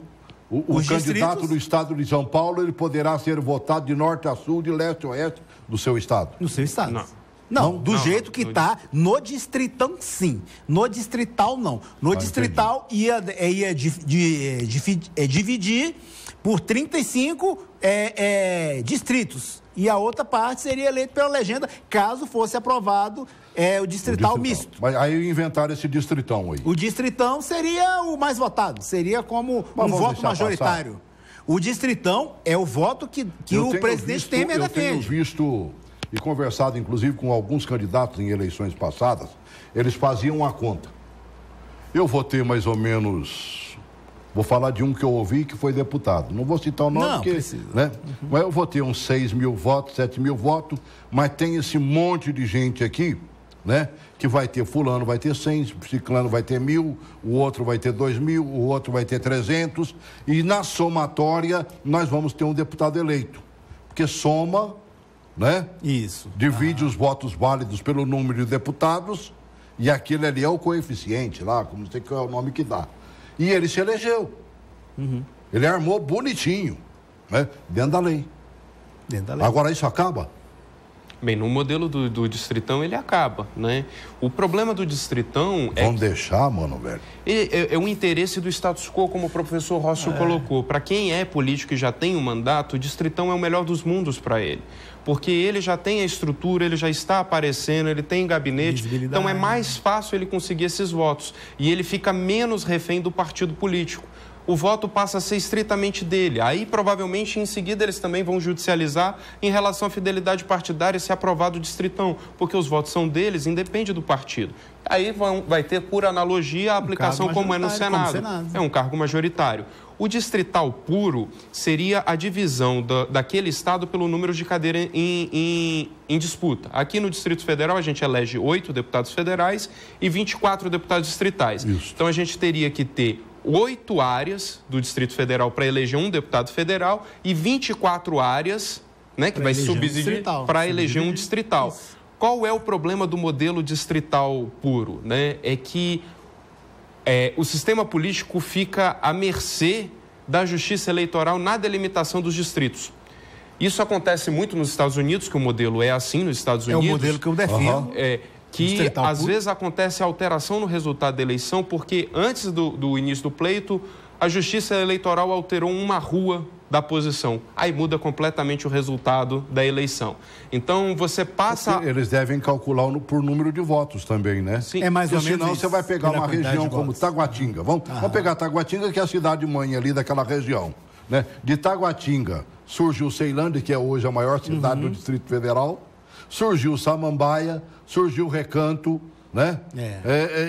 o candidato do estado de São Paulo, ele poderá ser votado de norte a sul, de leste a oeste do seu estado? No seu estado. Não, do jeito que está, no distritão, sim. No distrital, não. No distrital, ia dividir por 35 distritos. E a outra parte seria eleita pela legenda, caso fosse aprovado o distrital misto. Mas aí inventaram esse distritão aí. O distritão seria o mais votado. Seria como um voto majoritário. Passar. O distritão é o voto que o presidente Temer defende. Eu tenho visto... e conversado, inclusive, com alguns candidatos em eleições passadas, eles faziam uma conta. Eu vou ter mais ou menos... Vou falar de um que eu ouvi que foi deputado. Não vou citar o nome, porque... precisa. Né? Mas eu vou ter uns 6 mil votos, 7 mil votos, mas tem esse monte de gente aqui, né? Que vai ter fulano, vai ter 100, ciclano vai ter 1.000, o outro vai ter 2.000, o outro vai ter 300, e na somatória nós vamos ter um deputado eleito. Porque soma... né? Isso. Divide os votos válidos pelo número de deputados e aquele ali é o coeficiente lá, como não sei qual é o nome que dá. E ele se elegeu. Ele armou bonitinho, né? Dentro da lei. Agora isso acaba? Bem, no modelo do distritão ele acaba, né? O problema do distritão Vão deixar, mano, velho? É o interesse do status quo, como o professor Rócio colocou. Para quem é político e já tem um mandato, o distritão é o melhor dos mundos para ele. Porque ele já tem a estrutura, ele já está aparecendo, ele tem gabinete, então é mais fácil ele conseguir esses votos. E ele fica menos refém do partido político. O voto passa a ser estritamente dele. Aí, provavelmente, em seguida, eles também vão judicializar em relação à fidelidade partidária se aprovado o distritão, porque os votos são deles, independe do partido. Aí vai ter, por analogia, a aplicação como é no Senado. É um cargo majoritário. O distrital puro seria a divisão daquele estado pelo número de cadeiras em disputa. Aqui no Distrito Federal, a gente elege 8 deputados federais e 24 deputados distritais. Isso. Então, a gente teria que ter 8 áreas do Distrito Federal para eleger um deputado federal e 24 áreas, né, que vai subsidiar para eleger um distrital. Isso. Qual é o problema do modelo distrital puro? Né? É que o sistema político fica à mercê da justiça eleitoral na delimitação dos distritos. Isso acontece muito nos Estados Unidos, que o modelo é assim nos Estados Unidos. É o modelo que eu defendo. Que às vezes acontece alteração no resultado da eleição, porque antes do início do pleito, a Justiça Eleitoral alterou uma rua da posição. Aí muda completamente o resultado da eleição. Então, você passa... Porque eles devem calcular por número de votos também, né? Sim. É mais ou menos senão isso, você vai pegar uma região como Taguatinga. Vamos pegar Taguatinga, que é a cidade-mãe ali daquela região. Né? De Taguatinga surgiu Ceilândia, que é hoje a maior cidade do Distrito Federal. Surgiu Samambaia, surgiu Recanto, né?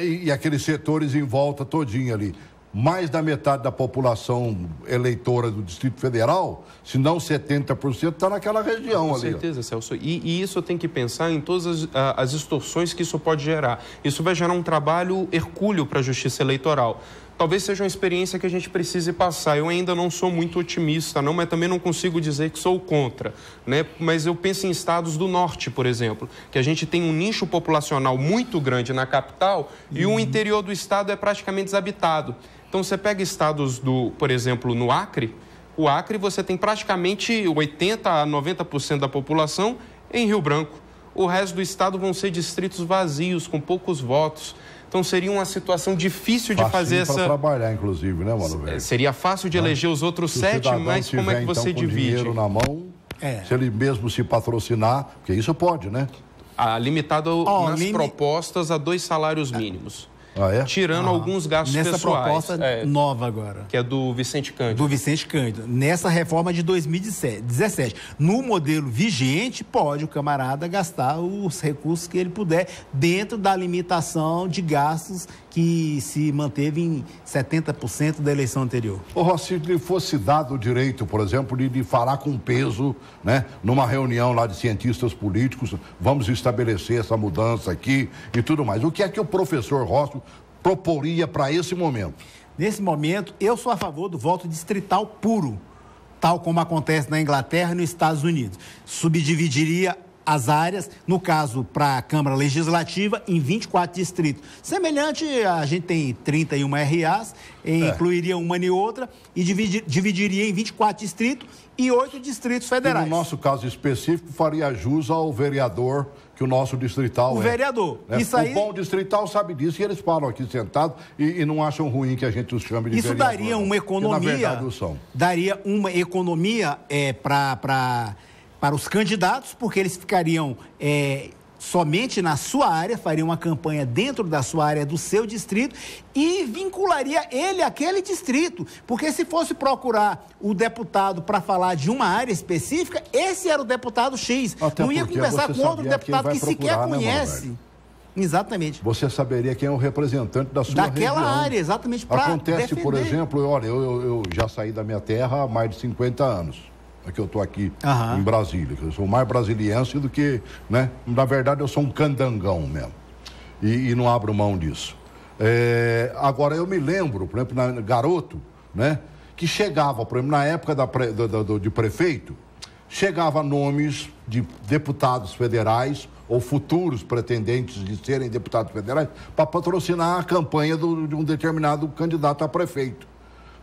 E aqueles setores em volta todinho ali. Mais da metade da população eleitora do Distrito Federal, se não 70%, está naquela região ali. Com certeza, Celso. E isso tem que pensar em todas as distorções que isso pode gerar. Isso vai gerar um trabalho hercúleo para a Justiça Eleitoral. Talvez seja uma experiência que a gente precise passar. Eu ainda não sou muito otimista, não, mas também não consigo dizer que sou contra, né? Mas eu penso em estados do norte, por exemplo, que a gente tem um nicho populacional muito grande na capital e o interior do estado é praticamente desabitado. Então, você pega estados por exemplo, no Acre, o Acre você tem praticamente 80% a 90% da população em Rio Branco. O resto do estado vão ser distritos vazios, com poucos votos. Então, seria uma situação difícil de fazer essa... para trabalhar, inclusive, né, Mano Velho? Seria fácil de eleger os outros 7, mas como é que você então, divide? Com dinheiro na mão, se ele mesmo se patrocinar, porque isso pode, né? Limitado nas propostas a 2 salários mínimos. Tirando alguns gastos nessa pessoais. Nessa proposta nova agora. Que é do Vicente Cândido. Do Vicente Cândido. Nessa reforma de 2017. No modelo vigente, pode o camarada gastar os recursos que ele puder dentro da limitação de gastos que se manteve em 70% da eleição anterior. Se lhe fosse dado o direito, por exemplo, de falar com peso, né, numa reunião lá de cientistas políticos, vamos estabelecer essa mudança aqui e tudo mais. O que é que o professor Rossi proporia para esse momento? Nesse momento, eu sou a favor do voto distrital puro, tal como acontece na Inglaterra e nos Estados Unidos. Subdividiria as áreas, no caso, para a Câmara Legislativa, em 24 distritos. Semelhante, a gente tem 31 RAs, incluiria uma e outra, e dividiria em 24 distritos e 8 distritos federais. E no nosso caso específico, faria jus ao vereador que o nosso distrital o vereador. Né? Isso aí... O bom distrital sabe disso e eles falam aqui sentados e não acham ruim que a gente os chame de isso vereador. Isso daria uma economia... Na verdade, são. Daria uma economia para os candidatos, porque eles ficariam somente na sua área, fariam uma campanha dentro da sua área, do seu distrito, e vincularia ele àquele distrito. Porque se fosse procurar o deputado para falar de uma área específica, esse era o deputado X. Até não ia conversar com outro deputado que sequer conhece. Exatamente. Você saberia quem é o representante da sua região. Daquela área, exatamente, para Acontece, defender. Por exemplo, olha, eu já saí da minha terra há mais de 50 anos. Que eu estou aqui em Brasília, que eu sou mais brasiliense do que, né? Na verdade, eu sou um candangão mesmo. E não abro mão disso. Agora, eu me lembro, por exemplo, garoto, né? Que chegava, por exemplo, na época de prefeito, chegava nomes de deputados federais ou futuros pretendentes de serem deputados federais para patrocinar a campanha de um determinado candidato a prefeito.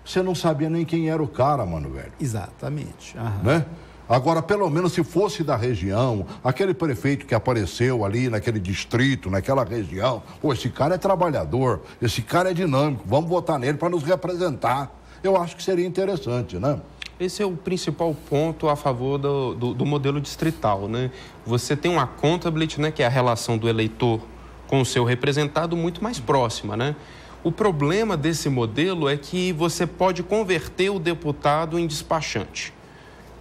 Você não sabia nem quem era o cara, Mano Velho. Exatamente. Né? Agora, pelo menos se fosse da região, aquele prefeito que apareceu ali naquele distrito, naquela região, esse cara é trabalhador, esse cara é dinâmico, vamos votar nele para nos representar. Eu acho que seria interessante, né? Esse é o principal ponto a favor do modelo distrital, né? Você tem uma accountability, né, que é a relação do eleitor com o seu representado muito mais próxima, né? O problema desse modelo é que você pode converter o deputado em despachante.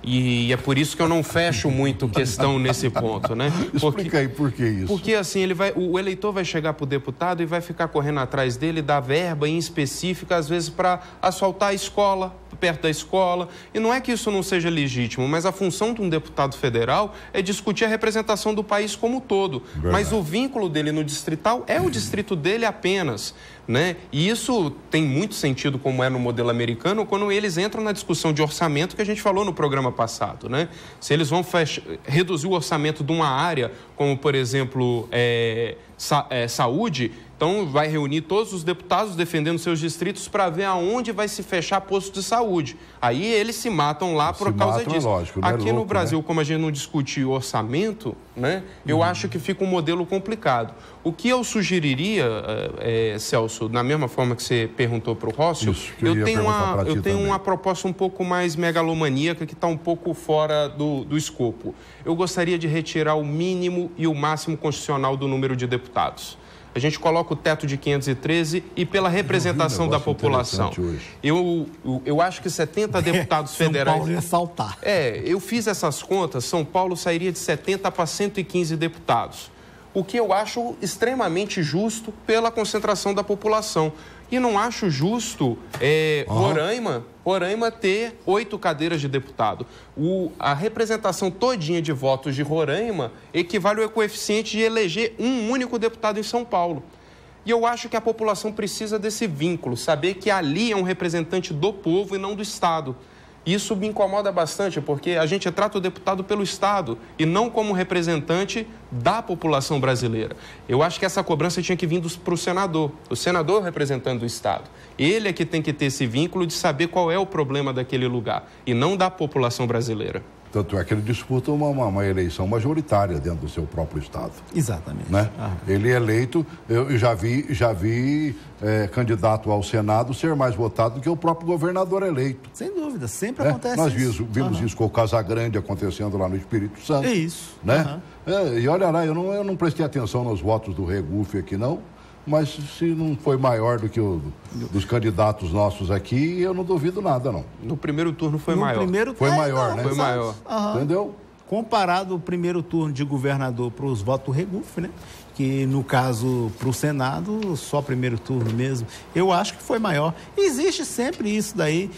E é por isso que eu não fecho muito questão nesse ponto, né? Explica aí por que isso. Porque assim, o eleitor vai chegar para o deputado e vai ficar correndo atrás dele, dar verba em específica, às vezes para asfaltar a escola, perto da escola. E não é que isso não seja legítimo, mas a função de um deputado federal é discutir a representação do país como um todo. Verdade. Mas o vínculo dele no distrital é o distrito dele apenas, né? E isso tem muito sentido, como é no modelo americano, quando eles entram na discussão de orçamento que a gente falou no programa passado, né? Se eles vão reduzir o orçamento de uma área, como, por exemplo, saúde, então Então, vai reunir todos os deputados defendendo seus distritos para ver aonde vai se fechar posto de saúde. Aí eles se matam lá por causa disso. Lógico, aqui no Brasil, como a gente não discute orçamento, né, eu acho que fica um modelo complicado. O que eu sugeriria, Celso, na mesma forma que você perguntou para o Rócio, eu tenho uma proposta um pouco mais megalomaníaca que está um pouco fora do escopo. Eu gostaria de retirar o mínimo e o máximo constitucional do número de deputados. A gente coloca o teto de 513 e pela representação da população. Eu acho que 70 deputados federais... São Paulo ia saltar. Eu fiz essas contas, São Paulo sairia de 70 para 115 deputados. O que eu acho extremamente justo pela concentração da população. E não acho justo Roraima ter 8 cadeiras de deputado. A representação todinha de votos de Roraima equivale ao coeficiente de eleger um único deputado em São Paulo. E eu acho que a população precisa desse vínculo, saber que ali é um representante do povo e não do Estado. Isso me incomoda bastante, porque a gente trata o deputado pelo Estado e não como representante da população brasileira. Eu acho que essa cobrança tinha que vir para o senador representando o Estado. Ele é que tem que ter esse vínculo de saber qual é o problema daquele lugar e não da população brasileira. Tanto é que ele disputa uma eleição majoritária dentro do seu próprio Estado. Exatamente. Né? Ele é eleito, eu já vi candidato ao Senado ser mais votado do que o próprio governador eleito. Sem dúvida, sempre acontece Nós vimos isso com o Casagrande acontecendo lá no Espírito Santo. É isso. Né? E olha lá, eu não prestei atenção nos votos do Regufe aqui não, mas se não foi maior do que dos candidatos nossos aqui, eu não duvido nada, não. No primeiro turno foi maior. Foi maior, né? Foi maior. Entendeu? Comparado o primeiro turno de governador para os votos do Regufe, né? Que no caso para o Senado, só primeiro turno mesmo, eu acho que foi maior. Existe sempre isso daí,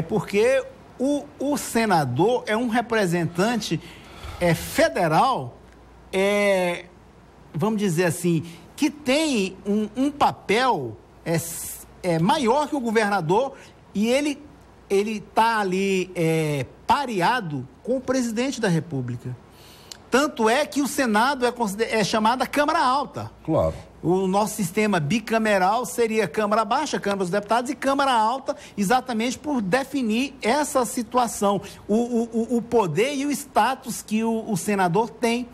porque o senador é um representante federal, vamos dizer assim, que tem um papel maior que o governador e ele está ali pareado com o presidente da República. Tanto é que o Senado é chamada Câmara Alta. Claro. O nosso sistema bicameral seria Câmara Baixa, Câmara dos Deputados, e Câmara Alta, exatamente por definir essa situação, o poder e o status que o senador tem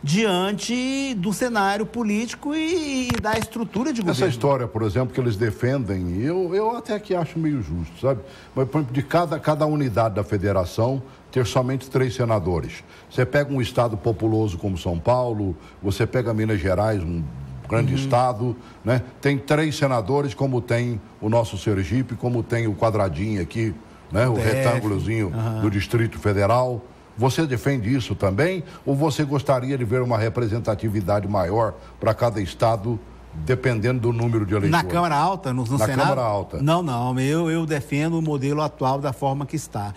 diante do cenário político e da estrutura de governo. Essa história, por exemplo, que eles defendem, eu até que acho meio justo, sabe? Mas, por exemplo, de cada unidade da federação, ter somente 3 senadores. Você pega um estado populoso como São Paulo, você pega Minas Gerais, um grande estado, né? Tem 3 senadores, como tem o nosso Sergipe, como tem o quadradinho aqui, né? O retângulozinho do Distrito Federal. Você defende isso também? Ou você gostaria de ver uma representatividade maior para cada estado, dependendo do número de eleitores? Na Câmara Alta, no Senado? Na Câmara Alta. Não, eu defendo o modelo atual da forma que está.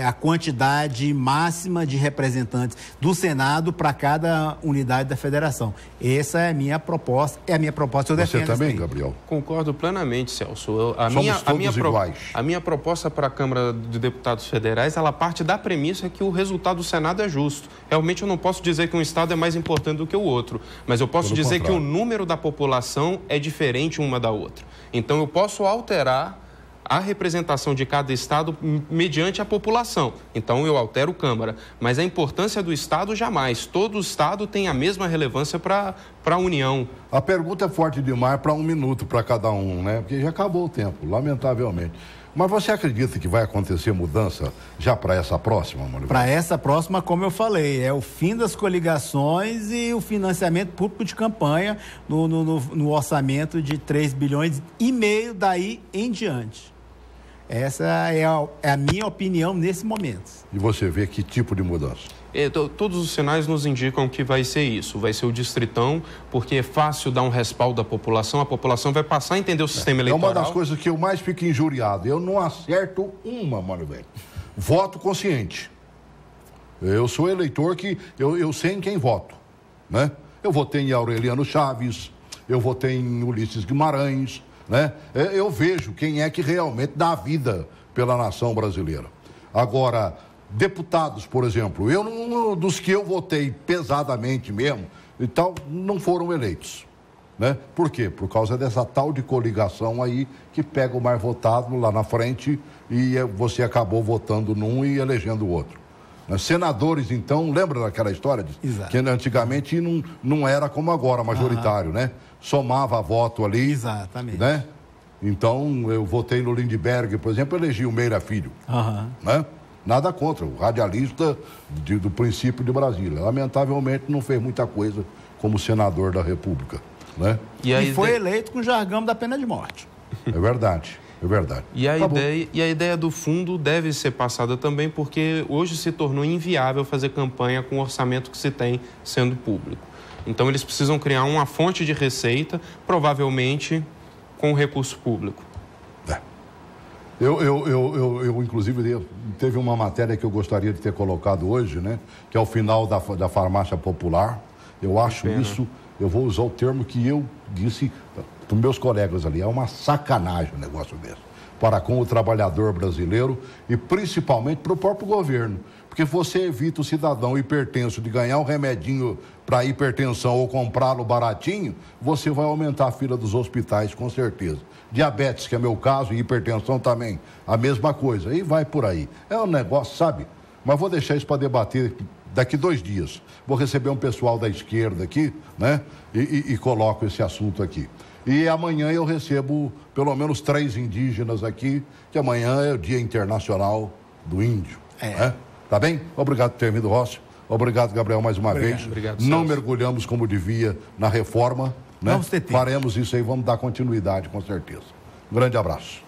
A quantidade máxima de representantes do Senado para cada unidade da federação. Essa é a minha proposta, eu defendo. Você também, Gabriel? Concordo plenamente, Celso. Iguais. A minha proposta para a Câmara de Deputados Federais, ela parte da premissa que o resultado do Senado é justo. Realmente eu não posso dizer que um estado é mais importante do que o outro, mas eu posso dizer que o número da população é diferente uma da outra. Então eu posso alterar a representação de cada estado mediante a população. Então eu altero Câmara. Mas a importância do estado jamais. Todo estado tem a mesma relevância para a União. A pergunta é forte demais para 1 minuto para cada um, né? Porque já acabou o tempo, lamentavelmente. Mas você acredita que vai acontecer mudança já para essa próxima, Mônica? Para essa próxima, como eu falei, é o fim das coligações e o financiamento público de campanha no orçamento de 3 bilhões e meio daí em diante. Essa é a minha opinião nesse momento. E você vê que tipo de mudança? Todos os sinais nos indicam que vai ser isso, vai ser o distritão, porque é fácil dar um respaldo à população, a população vai passar a entender o sistema eleitoral. É uma das coisas que eu mais fico injuriado, eu não acerto uma, mano, velho. Voto consciente. Eu sou eleitor que eu sei em quem voto, né? Eu votei em Aureliano Chaves, eu votei em Ulisses Guimarães, né? Eu vejo quem é que realmente dá a vida pela nação brasileira. Agora, deputados, por exemplo, dos que eu votei pesadamente mesmo, e tal, não foram eleitos. né? Por quê? Por causa dessa tal de coligação aí que pega o mais votado lá na frente e você acabou votando num e elegendo o outro. Senadores, então, lembra daquela história? Exato. Que antigamente não era como agora, majoritário, né? Somava voto ali. Exatamente. Né? Então, eu votei no Lindbergh, por exemplo, elegi o Meira Filho. Né? Nada contra, o radialista do princípio de Brasília. Lamentavelmente, não fez muita coisa como senador da República. Né? E foi eleito com o jargão da pena de morte. É verdade. É verdade. E a ideia do fundo deve ser passada também, porque hoje se tornou inviável fazer campanha com o orçamento que se tem sendo público. Então, eles precisam criar uma fonte de receita, provavelmente com recurso público. Eu inclusive, teve uma matéria que eu gostaria de ter colocado hoje, né? Que é o final da farmácia popular. Eu acho isso, eu vou usar o termo que eu disse para os meus colegas ali, é uma sacanagem um negócio desse, para com o trabalhador brasileiro e principalmente para o próprio governo. Porque você evita o cidadão hipertenso de ganhar um remedinho para hipertensão ou comprá-lo baratinho, você vai aumentar a fila dos hospitais, com certeza. Diabetes, que é meu caso, e hipertensão também, a mesma coisa. E vai por aí. É um negócio, sabe? Mas vou deixar isso para debater daqui 2 dias. Vou receber um pessoal da esquerda aqui, né? E coloco esse assunto aqui. E amanhã eu recebo pelo menos 3 indígenas aqui, que amanhã é o Dia Internacional do Índio. Né? Tá bem? Obrigado por ter vindo, Rossi. Obrigado, Gabriel, mais uma vez. Obrigado, não mergulhamos como devia na reforma, né? Vamos ter tempo. Faremos isso aí, vamos dar continuidade, com certeza. Um grande abraço.